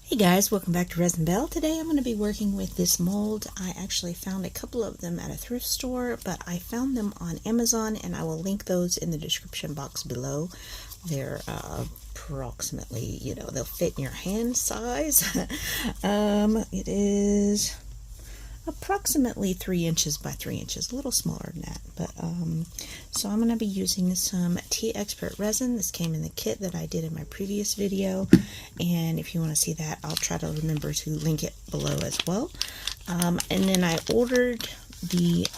Hey guys, welcome back to Resin Bell. Today I'm going to be working with this mold. I actually found a couple of them at a thrift store, but I found them on Amazon, and I will link those in the description box below. They're approximately, they'll fit in your hand size. It is approximately 3 inches by 3 inches, a little smaller than that. But so I'm going to be using some Tea Expert resin. This came in the kit that I did in my previous video, and if you want to see that, I'll try to remember to link it below as well. And then I ordered the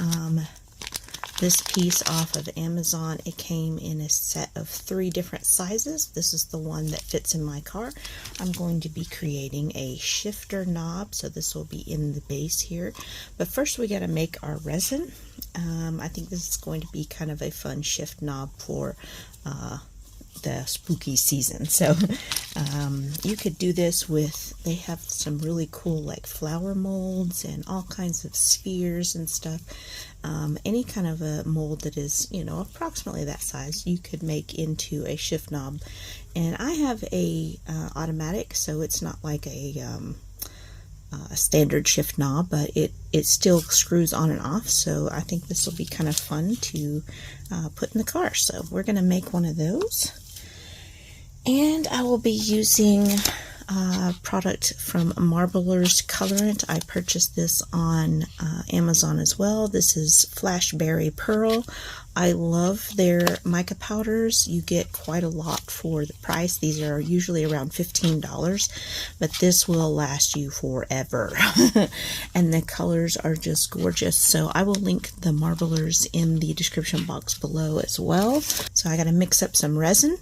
this piece off of Amazon. It came in a set of 3 different sizes. This is the one that fits in my car. I'm going to be creating a shifter knob, so this will be in the base here. But first we got to make our resin. I think this is going to be kind of a fun shift knob for the spooky season. So you could do this with, they have some really cool like flower molds and all kinds of spheres and stuff. Any kind of a mold that is, approximately that size, you could make into a shift knob. And I have a automatic, so it's not like a standard shift knob, but it still screws on and off. So I think this will be kind of fun to put in the car. So we're going to make one of those. And I will be using product from Marbler's Colorant. I purchased this on Amazon as well. This is Flashberry Pearl. I love their mica powders. You get quite a lot for the price. These are usually around $15, but this will last you forever. And the colors are just gorgeous. So I will link the Marblers in the description box below as well. So I got to mix up some resin.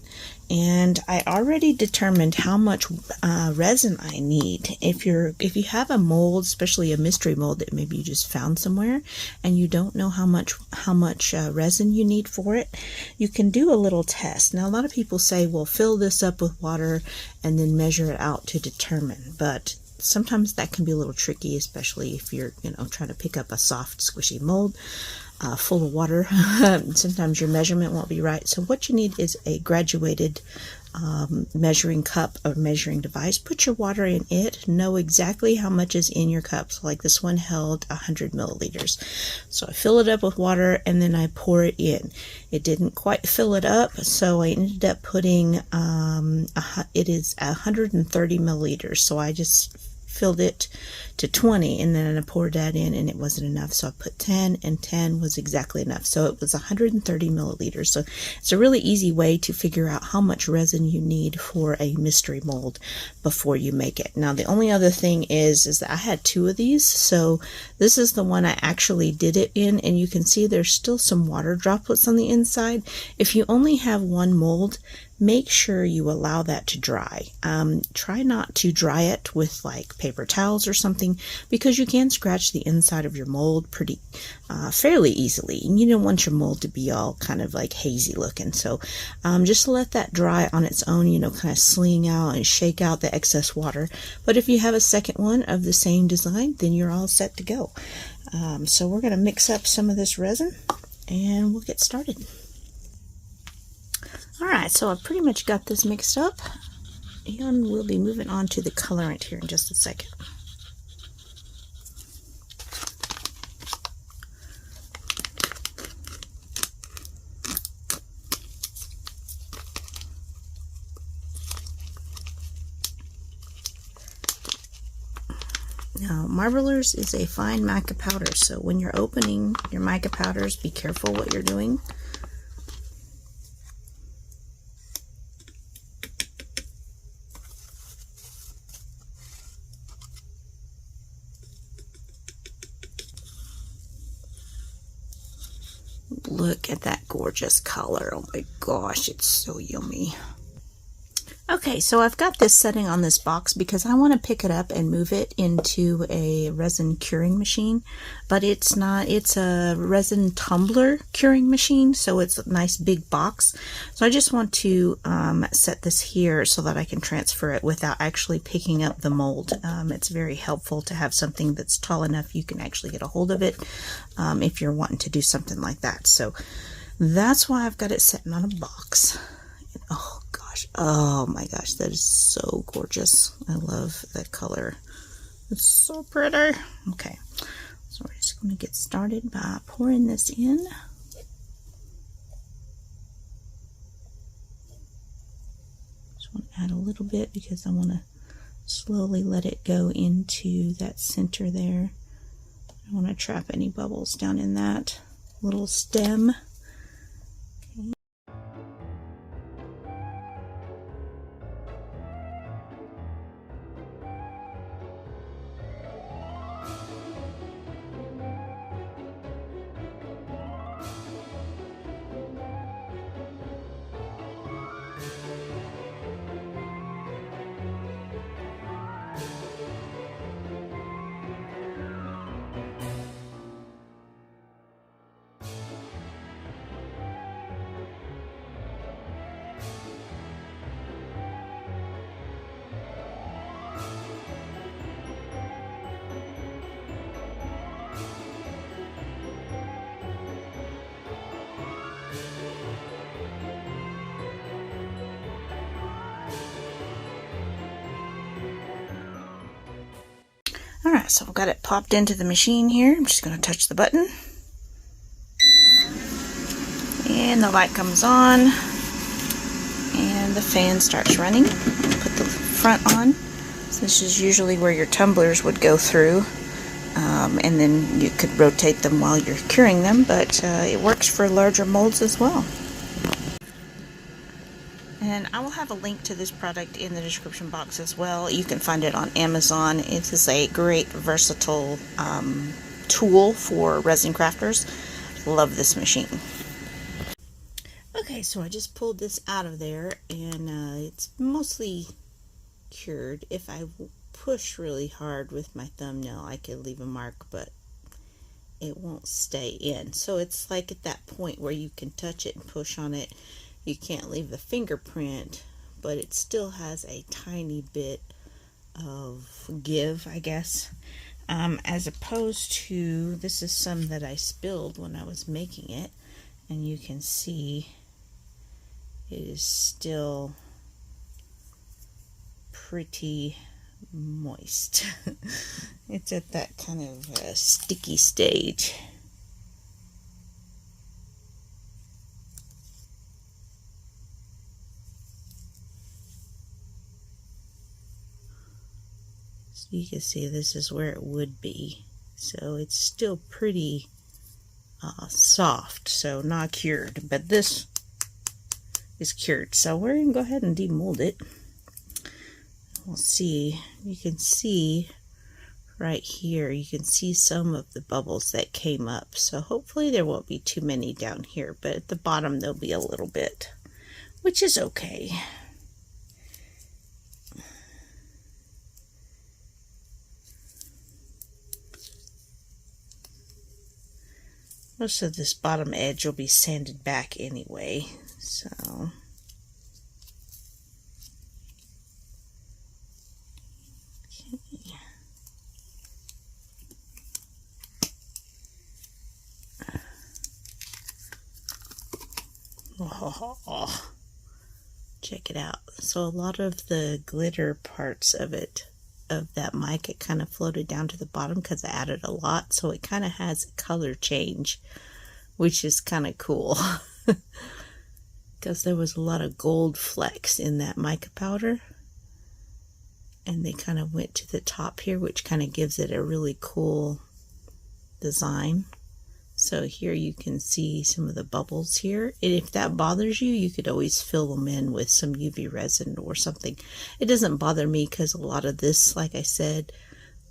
And I already determined how much resin I need. If you have a mold, especially a mystery mold that maybe you just found somewhere, and you don't know how much resin you need for it, you can do a little test. Now, a lot of people say, well, fill this up with water and then measure it out to determine. But sometimes that can be a little tricky, especially if you're trying to pick up a soft, squishy mold. Full of water. Sometimes your measurement won't be right. So what you need is a graduated measuring cup or measuring device. Put your water in it. Know exactly how much is in your cup. So like this one held 100 milliliters. So I fill it up with water and then I pour it in. It didn't quite fill it up, so I ended up putting it is 130 milliliters. So I just filled it to 20 and then I poured that in and it wasn't enough, so I put 10 and 10 was exactly enough. So it was 130 milliliters. So it's a really easy way to figure out how much resin you need for a mystery mold before you make it. Now the only other thing is that I had 2 of these, so this is the one I actually did it in, and you can see there's still some water droplets on the inside. If you only have one mold, make sure you allow that to dry. Try not to dry it with like paper towels or something, because you can scratch the inside of your mold fairly easily, and you don't want your mold to be all kind of like hazy looking. So just let that dry on its own, kind of sling out and shake out the excess water. But if you have a second one of the same design, then you're all set to go. So we're going to mix up some of this resin and we'll get started. Alright, so I've pretty much got this mixed up, and we'll be moving on to the colorant here in just a second. Now, Marblers is a fine mica powder, so when you're opening your mica powders, be careful what you're doing. Look at that gorgeous color. Oh my gosh, it's so yummy. Okay, so I've got this setting on this box because I want to pick it up and move it into a resin curing machine, but it's not. It's a resin tumbler curing machine, so it's a nice big box. So I just want to set this here so that I can transfer it without actually picking up the mold. It's very helpful to have something that's tall enough you can actually get a hold of it if you're wanting to do something like that. So that's why I've got it sitting on a box. Oh God. gosh. Oh my gosh, that is so gorgeous. I love that color. It's so pretty. Okay, so we're just going to get started by pouring this in. Just want to add a little bit because I want to slowly let it go into that center there. I don't want to trap any bubbles down in that little stem. Okay. Alright, so I've got it popped into the machine here. I'm just going to touch the button. And the light comes on. And the fan starts running. Put the front on. So this is usually where your tumblers would go through. And then you could rotate them while you're curing them. But it works for larger molds as well. And I will have a link to this product in the description box as well. You can find it on Amazon. It is a great versatile tool for resin crafters. Love this machine. Okay, so I just pulled this out of there and it's mostly cured. If I push really hard with my thumbnail, I could leave a mark, but it won't stay in. So it's like at that point where you can touch it and push on it. You can't leave the fingerprint, but it still has a tiny bit of give, I guess. As opposed to, this is some that I spilled when I was making it, and you can see it is still pretty moist. It's at that kind of sticky stage. You can see this is where it would be, so it's still pretty soft, so not cured, but this is cured, so we're going to go ahead and demold it. We'll see. You can see right here, you can see some of the bubbles that came up, so hopefully there won't be too many down here, but at the bottom there'll be a little bit, which is okay. Most of this bottom edge will be sanded back anyway, so okay. Oh, check it out. So a lot of the glitter parts of it, of that mica, kind of floated down to the bottom because I added a lot, so it kind of has a color change, which is kind of cool because there was a lot of gold flecks in that mica powder, and they kind of went to the top here, which kind of gives it a really cool design. So here you can see some of the bubbles here, and if that bothers you, you could always fill them in with some UV resin or something. It doesn't bother me because a lot of this, like I said,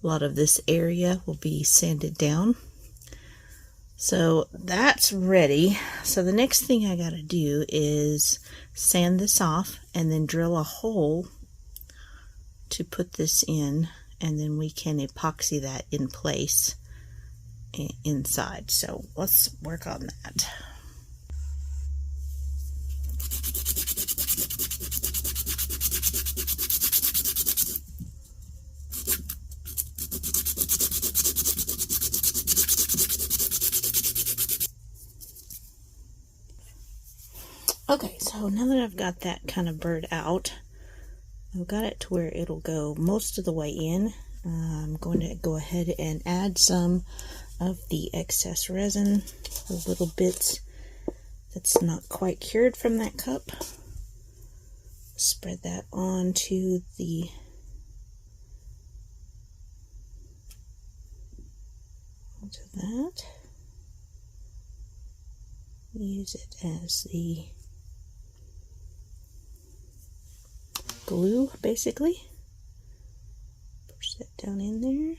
a lot of this area will be sanded down. So that's ready. So the next thing I gotta do is sand this off and then drill a hole to put this in, and then we can epoxy that in place inside. So let's work on that. Okay, so now that I've got that kind of burred out, I've got it to where it'll go most of the way in. I'm going to go ahead and add some of the excess resin, the little bits that's not quite cured from that cup. Spread that onto that. Use it as the glue, basically. Push that down in there.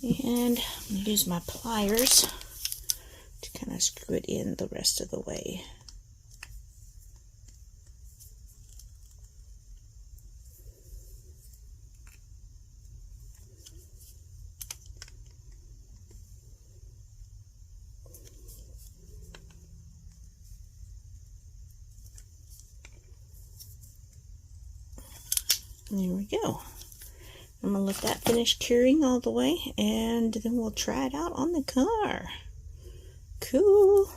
And I'm going to use my pliers to kind of screw it in the rest of the way. There we go. I'm going to let that finish curing all the way, and then we'll try it out on the car. Cool.